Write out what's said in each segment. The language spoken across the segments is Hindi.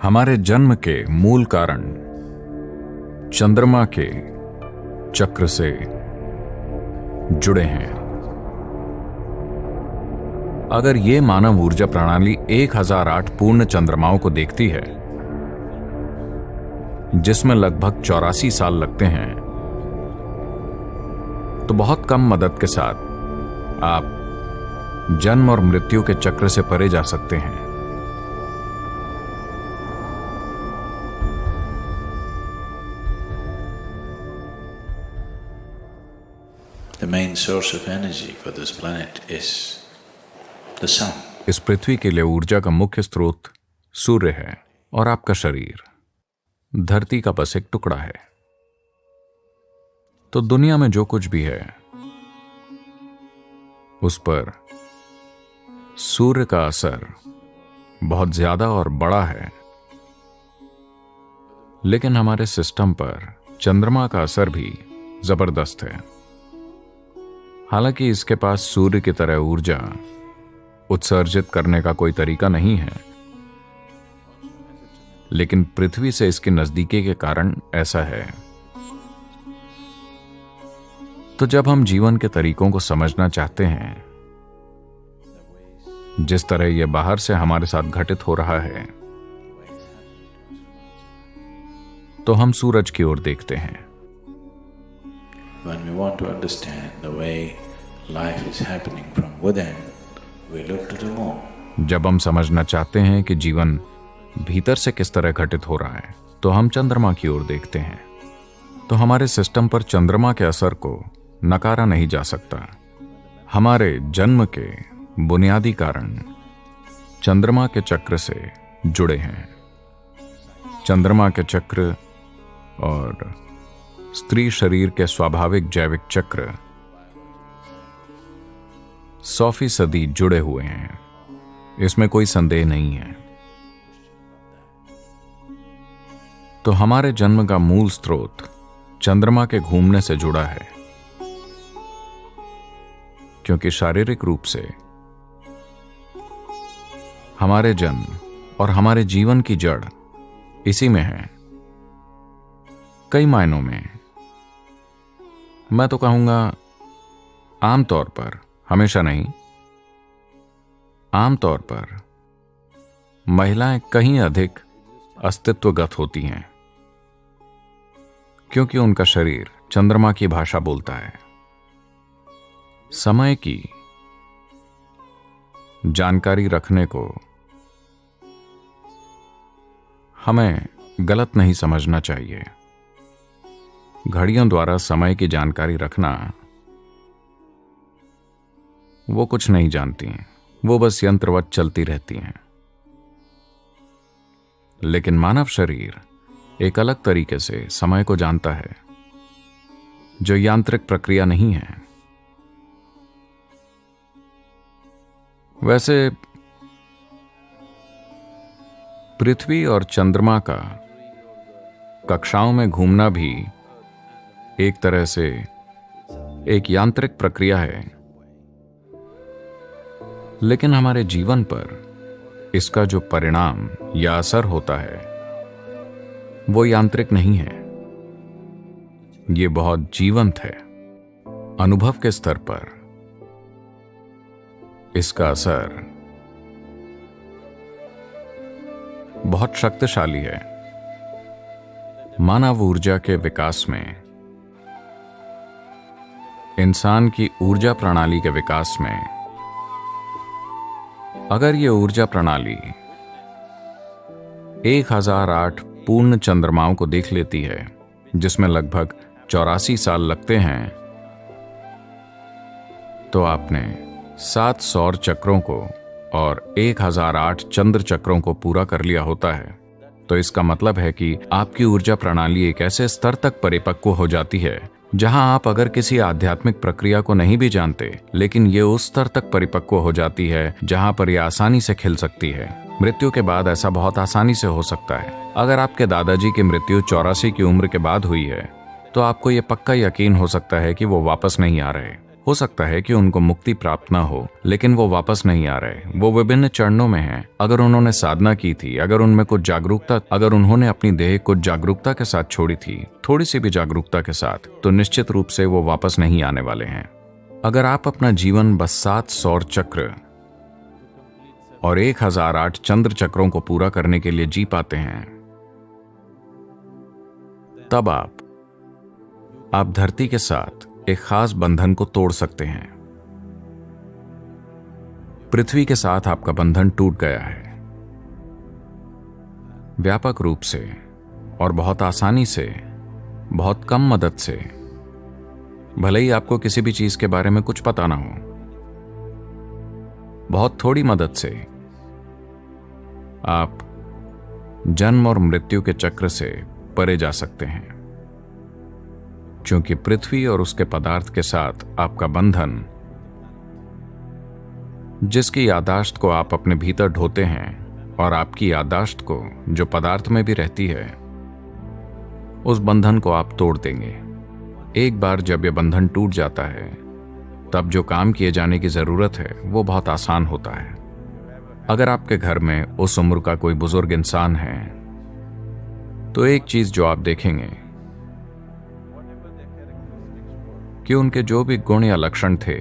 हमारे जन्म के मूल कारण चंद्रमा के चक्र से जुड़े हैं। अगर ये मानव ऊर्जा प्रणाली 1008 पूर्ण चंद्रमाओं को देखती है, जिसमें लगभग 84 साल लगते हैं, तो बहुत कम मदद के साथ आप जन्म और मृत्यु के चक्र से परे जा सकते हैं। The main source of energy for this planet is the sun. इस पृथ्वी के लिए ऊर्जा का मुख्य स्रोत सूर्य है और आपका शरीर धरती का बस एक टुकड़ा है। तो दुनिया में जो कुछ भी है उस पर सूर्य का असर बहुत ज्यादा और बड़ा है, लेकिन हमारे सिस्टम पर चंद्रमा का असर भी जबरदस्त है। हालांकि इसके पास सूर्य की तरह ऊर्जा उत्सर्जित करने का कोई तरीका नहीं है, लेकिन पृथ्वी से इसकी नजदीकी के कारण ऐसा है। तो जब हम जीवन के तरीकों को समझना चाहते हैं, जिस तरह यह बाहर से हमारे साथ घटित हो रहा है, तो हम सूरज की ओर देखते हैं। When we want to understand the way life is happening from within, we look to the moon. जब हम समझना चाहते हैं कि जीवन भीतर से किस तरह घटित हो रहा है, तो हम चंद्रमा की ओर देखते हैं। तो हमारे सिस्टम पर चंद्रमा के असर को नकारा नहीं जा सकता। हमारे जन्म के बुनियादी कारण चंद्रमा के चक्र से जुड़े हैं। चंद्रमा के चक्र और स्त्री शरीर के स्वाभाविक जैविक चक्र 100% जुड़े हुए हैं, इसमें कोई संदेह नहीं है। तो हमारे जन्म का मूल स्रोत चंद्रमा के घूमने से जुड़ा है, क्योंकि शारीरिक रूप से हमारे जन्म और हमारे जीवन की जड़ इसी में है। कई मायनों में मैं तो कहूंगा, आमतौर पर, हमेशा नहीं, आमतौर पर महिलाएं कहीं अधिक अस्तित्वगत होती हैं, क्योंकि उनका शरीर चंद्रमा की भाषा बोलता है। समय की जानकारी रखने को हमें गलत नहीं समझना चाहिए। घड़ियों द्वारा समय की जानकारी रखना, वो कुछ नहीं जानती हैं, वो बस यंत्रवत चलती रहती हैं। लेकिन मानव शरीर एक अलग तरीके से समय को जानता है, जो यांत्रिक प्रक्रिया नहीं है। वैसे पृथ्वी और चंद्रमा का कक्षाओं में घूमना भी एक तरह से एक यांत्रिक प्रक्रिया है, लेकिन हमारे जीवन पर इसका जो परिणाम या असर होता है, वो यांत्रिक नहीं है। ये बहुत जीवंत है। अनुभव के स्तर पर इसका असर बहुत शक्तिशाली है। मानव ऊर्जा के विकास में, इंसान की ऊर्जा प्रणाली के विकास में, अगर ये ऊर्जा प्रणाली 1008 पूर्ण चंद्रमाओं को देख लेती है, जिसमें लगभग 84 साल लगते हैं, तो आपने 7 सौर चक्रों को और 1008 चंद्र चक्रों को पूरा कर लिया होता है। तो इसका मतलब है कि आपकी ऊर्जा प्रणाली एक ऐसे स्तर तक परिपक्व हो जाती है जहां आप अगर किसी आध्यात्मिक प्रक्रिया को नहीं भी जानते, लेकिन ये उस स्तर तक परिपक्व हो जाती है जहां पर यह आसानी से खिल सकती है। मृत्यु के बाद ऐसा बहुत आसानी से हो सकता है। अगर आपके दादाजी की मृत्यु 84 की उम्र के बाद हुई है, तो आपको यह पक्का यकीन हो सकता है कि वो वापस नहीं आ रहे। हो सकता है कि उनको मुक्ति प्राप्त ना हो, लेकिन वो वापस नहीं आ रहे। वो विभिन्न चरणों में हैं। अगर उन्होंने साधना की थी, अगर उनमें कुछ जागरूकता, अगर उन्होंने अपनी देह कुछ जागरूकता के साथ छोड़ी थी, थोड़ी सी भी जागरूकता के साथ, तो निश्चित रूप से वो वापस नहीं आने वाले हैं। अगर आप अपना जीवन बस 7 सौर चक्र और 1008 चंद्र चक्रों को पूरा करने के लिए जी पाते हैं, तब आप धरती के साथ एक खास बंधन को तोड़ सकते हैं। पृथ्वी के साथ आपका बंधन टूट गया है। व्यापक रूप से और बहुत आसानी से, बहुत कम मदद से, भले ही आपको किसी भी चीज के बारे में कुछ पता ना हो, बहुत थोड़ी मदद से आप जन्म और मृत्यु के चक्र से परे जा सकते हैं। क्योंकि पृथ्वी और उसके पदार्थ के साथ आपका बंधन, जिसकी यादाश्त को आप अपने भीतर ढोते हैं और आपकी यादाश्त को जो पदार्थ में भी रहती है, उस बंधन को आप तोड़ देंगे। एक बार जब यह बंधन टूट जाता है, तब जो काम किए जाने की जरूरत है वो बहुत आसान होता है। अगर आपके घर में उस उम्र का कोई बुजुर्ग इंसान है, तो एक चीज जो आप देखेंगे कि उनके जो भी गुण या लक्षण थे,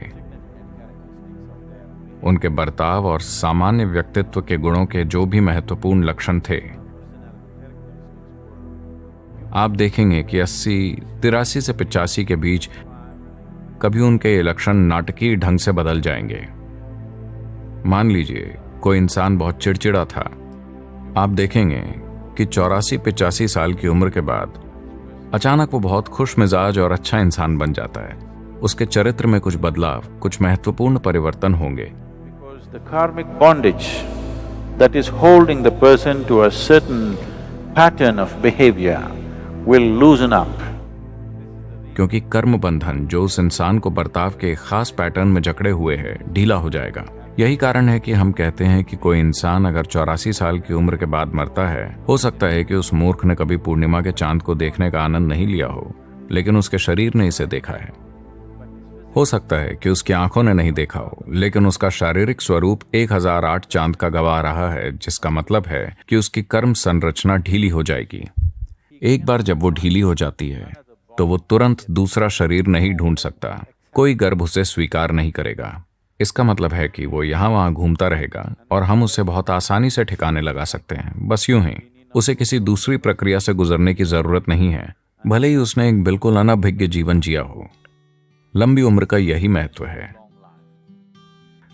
उनके बर्ताव और सामान्य व्यक्तित्व के गुणों के जो भी महत्वपूर्ण लक्षण थे, आप देखेंगे कि 83 से 85 के बीच कभी उनके ये लक्षण नाटकीय ढंग से बदल जाएंगे। मान लीजिए कोई इंसान बहुत चिड़चिड़ा था, आप देखेंगे कि 84-85 साल की उम्र के बाद अचानक वो बहुत खुश मिजाज और अच्छा इंसान बन जाता है। उसके चरित्र में कुछ बदलाव, कुछ महत्वपूर्ण परिवर्तन होंगे। Because the karmic bondage that is holding the person to a certain pattern of behavior will loosen up. क्योंकि कर्म बंधन जो उस इंसान को बर्ताव के एक खास पैटर्न में जकड़े हुए है, ढीला हो जाएगा। यही कारण है कि हम कहते हैं कि कोई इंसान अगर 84 साल की उम्र के बाद मरता है, हो सकता है कि उस मूर्ख ने कभी पूर्णिमा के चांद को देखने का आनंद नहीं लिया हो, लेकिन उसके शरीर ने इसे देखा है। हो सकता है कि उसकी आंखों ने नहीं देखा हो, लेकिन उसका शारीरिक स्वरूप 1008 चांद का गवाह रहा है, जिसका मतलब है कि उसकी कर्म संरचना ढीली हो जाएगी। एक बार जब वो ढीली हो जाती है, तो वो तुरंत दूसरा शरीर नहीं ढूंढ सकता। कोई गर्भ उसे स्वीकार नहीं करेगा। इसका मतलब है कि वो यहां वहां घूमता रहेगा और हम उसे बहुत आसानी से ठिकाने लगा सकते हैं। बस यूं ही उसे किसी दूसरी प्रक्रिया से गुजरने की जरूरत नहीं है, भले ही उसने एक बिल्कुल अनभिज्ञ जीवन जिया हो। लंबी उम्र का यही महत्व है।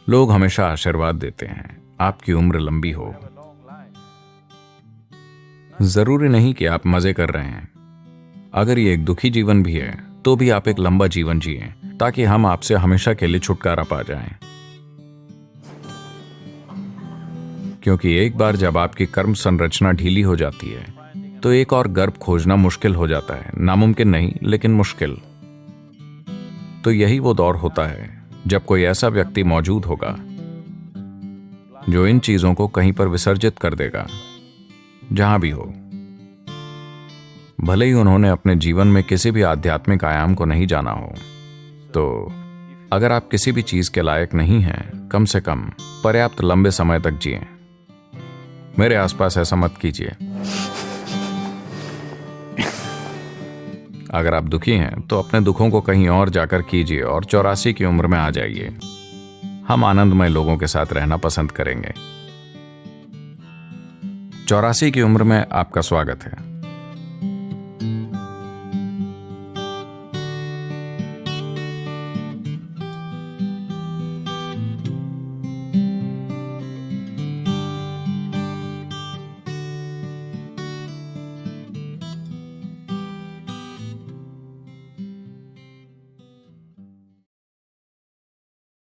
लोग हमेशा आशीर्वाद देते हैं, आपकी उम्र लंबी हो। जरूरी नहीं कि आप मजे कर रहे हैं। अगर ये एक दुखी जीवन भी है, तो भी आप एक लंबा जीवन जिए, ताकि हम आपसे हमेशा के लिए छुटकारा पा जाएं। क्योंकि एक बार जब आपकी कर्म संरचना ढीली हो जाती है, तो एक और गर्भ खोजना मुश्किल हो जाता है। नामुमकिन नहीं, लेकिन मुश्किल। तो यही वो दौर होता है जब कोई ऐसा व्यक्ति मौजूद होगा जो इन चीजों को कहीं पर विसर्जित कर देगा, जहां भी हो। भले ही उन्होंने अपने जीवन में किसी भी आध्यात्मिक आयाम को नहीं जाना हो। तो अगर आप किसी भी चीज के लायक नहीं हैं, कम से कम पर्याप्त लंबे समय तक जिए। मेरे आसपास ऐसा मत कीजिए। अगर आप दुखी हैं, तो अपने दुखों को कहीं और जाकर कीजिए और 84 की उम्र में आ जाइए। हम आनंदमय लोगों के साथ रहना पसंद करेंगे। 84 की उम्र में आपका स्वागत है।